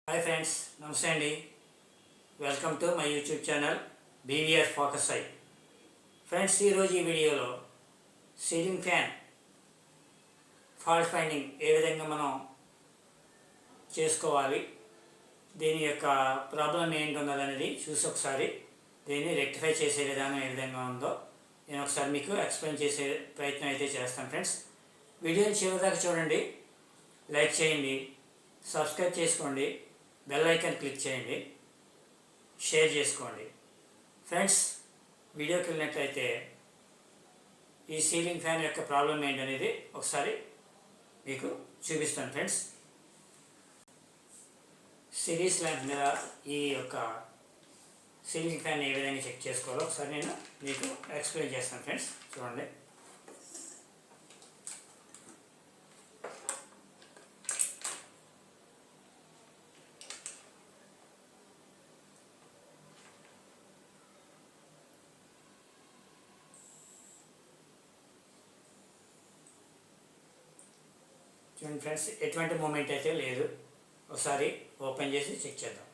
Hi friends, నమస్తే అండి. Welcome to my YouTube channel BVR focus I. Friends, ఈరోజు ఈ వీడియోలో సీలింగ్ ఫ్యాన్ ఫాల్ట్ ఫైండింగ్ ఏ విధంగా మనం చేసుకోవాలి, దీని యొక్క ప్రాబ్లం ఏంటున్నదనేది చూసి ఒకసారి దీన్ని రెక్టిఫై చేసే విధానం ఏ విధంగా ఉందో నేను ఒకసారి మీకు ఎక్స్ప్లెయిన్ చేసే ప్రయత్నం అయితే చేస్తాను. ఫ్రెండ్స్, వీడియోని చివరిదాకా చూడండి, లైక్ చేయండి, సబ్స్క్రైబ్ చేసుకోండి, బెల్ ఐకాన్ క్లిక్ చేయండి, షేర్ చేసుకోండి. ఫ్రెండ్స్, వీడియోకి వెళ్ళినట్లయితే ఈ సీలింగ్ ఫ్యాన్ యొక్క ప్రాబ్లం ఏంటనేది ఒకసారి మీకు చూపిస్తాను. ఫ్రెండ్స్, సిరీస్ ల్యాంప్ మీద ఈ యొక్క సీలింగ్ ఫ్యాన్ ఏ విధంగా చెక్ చేసుకోవాలో ఒకసారి నేను మీకు ఎక్స్ప్లెయిన్ చేస్తాను. ఫ్రెండ్స్, చూడండి. చూడండి ఫ్రెండ్స్, ఎటువంటి మూమెంట్ అయితే లేదు. ఒకసారి ఓపెన్ చేసి చెక్ చేద్దాం.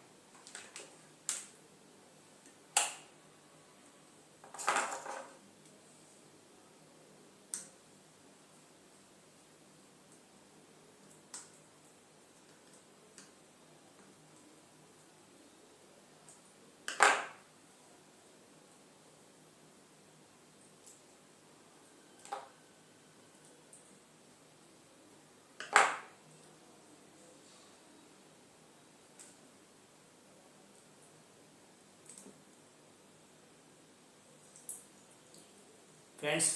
ఫ్రెండ్స్,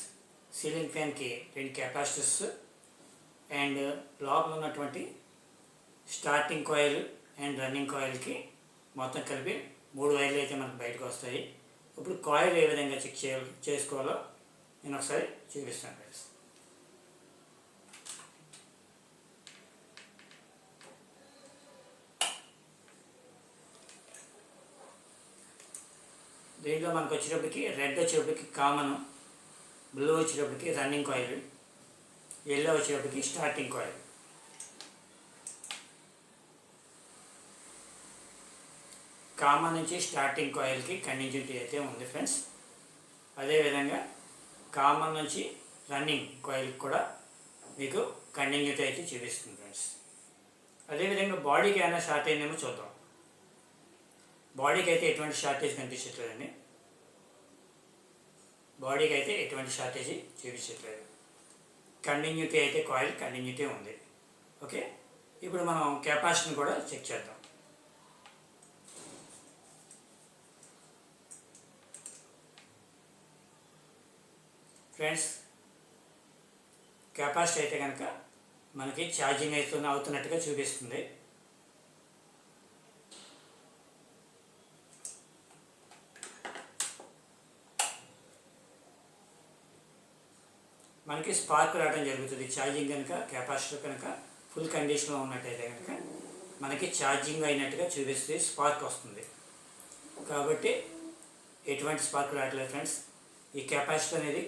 సీలింగ్ ఫ్యాన్కి 2 కెపాసిటర్స్ అండ్ లోపల ఉన్నటువంటి స్టార్టింగ్ కాయిల్ అండ్ రన్నింగ్ కాయిల్కి మొత్తం కలిపి 3 వైర్లు అయితే మనకు బయటకు వస్తాయి. ఇప్పుడు కాయిల్ ఏ విధంగా చెక్ చేసుకోవాలో నేను ఒకసారి చూపిస్తాను. ఫ్రెండ్స్, దీంట్లో మనకు వచ్చేటప్పటికి రెడ్ వచ్చేటప్పటికి కామన్, బ్లూ వచ్చేటప్పటికి రన్నింగ్ కాయిల్, ఎల్లో వచ్చేటప్పటికి స్టార్టింగ్ కాయిల్. కామన్ నుంచి స్టార్టింగ్ కాయిల్కి కంటిన్యూటీ అయితే ఉంది. ఫ్రెండ్స్, అదేవిధంగా కామన్ నుంచి రన్నింగ్ కాయిల్కి కూడా మీకు కంటిన్యూటీ అయితే చూపిస్తుంది. ఫ్రెండ్స్, అదేవిధంగా బాడీకి ఏమైనా షార్ట్ అయిందేమో చూద్దాం. బాడీకి అయితే ఎటువంటి షార్టేజ్ కనిపించట్లేదండి. బాడీకి అయితే ఎటువంటి షార్టేజ్ చూపించట్లేదు. కంటిన్యూటీ అయితే కాయిల్ కంటిన్యూటీ ఉంది. ఓకే, ఇప్పుడు మనం కెపాసిటీని కూడా చెక్ చేద్దాం. ఫ్రెండ్స్, కెపాసిటీ అయితే కనుక మనకి ఛార్జింగ్ అవుతున్నట్టుగా చూపిస్తుంది. మనకి స్పార్క్ రావడం జరుగుతుంది. ఛార్జింగ్ కనుక కెపాసిటర్ కనుక ఫుల్ కండిషన్లో ఉన్నట్టయితే కనుక మనకి ఛార్జింగ్ అయినట్టుగా చూపిస్తుంది, స్పార్క్ వస్తుంది. కాబట్టి ఎటువంటి స్పార్క్ రావట్లేదు. ఫ్రెండ్స్, ఈ కెపాసిటర్ అనేది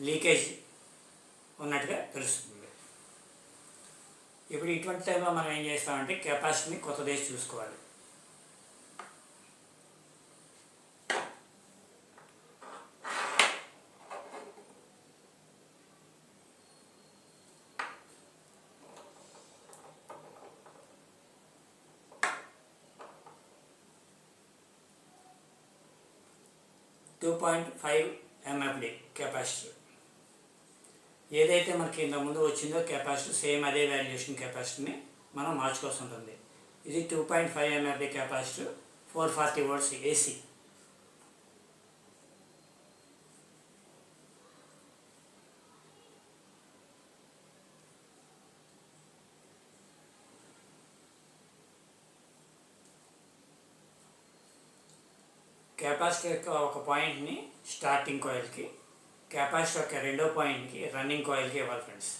లీకేజ్ ఉన్నట్టుగా తెలుస్తుంది. ఇప్పుడు ఇటువంటి టైంలో మనం ఏం చేస్తామంటే కెపాసిటీని కొత్తదేసి చూసుకోవాలి. .5 MFD కెపాసిటర్ ఏదైతే మనకి ఇంతకుముందు వచ్చిందో కెపాసిటర్ సేమ్ అదే వాల్యుయేషన్ కెపాసిటర్ని మనం మార్చుకోవాల్సి ఉంటుంది. ఇది 2.5 MFD capacitor, 440 volts AC. Capacitor యొక్క ఒక పాయింట్ని స్టార్టింగ్ కాయిల్కి, కెపాసిటర్ యొక్క రెండో పాయింట్కి రన్నింగ్ కాయిల్కి ఇవ్వాలి. ఫ్రెండ్స్,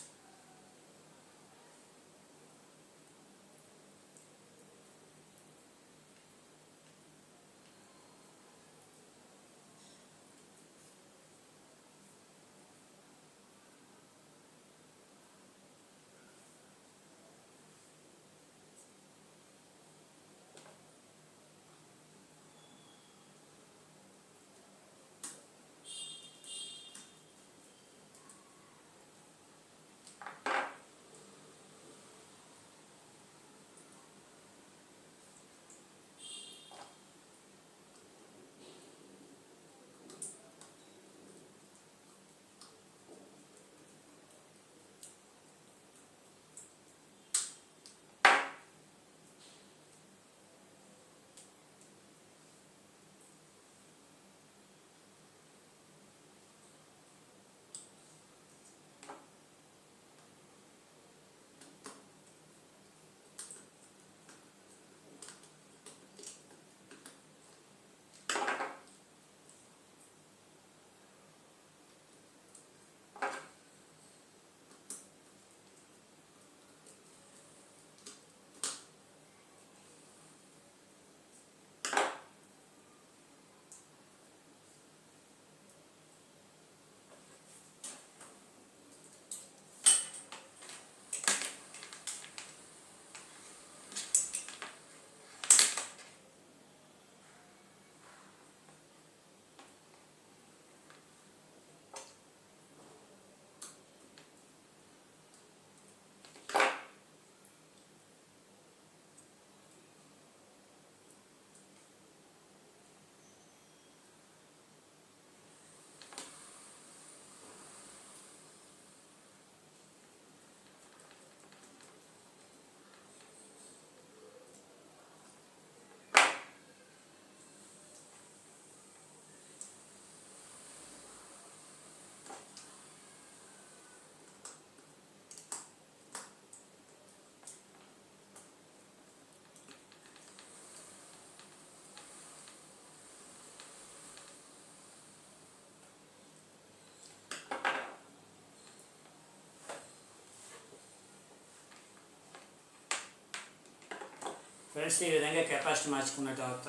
ఫ్రెండ్స్, ఈ విధంగా కెపాసిటీ మార్చుకున్న తర్వాత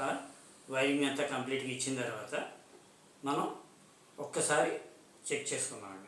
వైరింగ్ అంతా కంప్లీట్గా ఇచ్చిన తర్వాత మనం ఒక్కసారి చెక్ చేసుకుందామండి.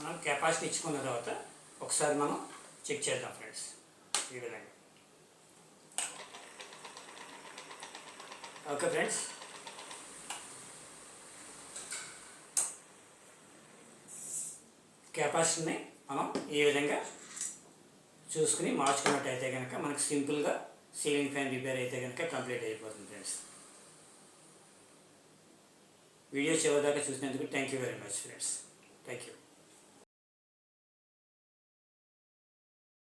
మనం కెపాసిటీ ఇచ్చుకున్న తర్వాత ఒకసారి మనం చెక్ చేద్దాం ఫ్రెండ్స్. ఈ విధంగా ఓకే ఫ్రెండ్స్, కెపాసిటీని మనం ఈ విధంగా చూసుకుని మార్చుకున్నట్టయితే కనుక మనకు సింపుల్గా సీలింగ్ ఫ్యాన్ రిపేర్ అయితే కనుక కంప్లీట్ అయిపోతుంది ఫ్రెండ్స్. వీడియో చివరిదాకా చూసినందుకు thank you very much friends. Thank you.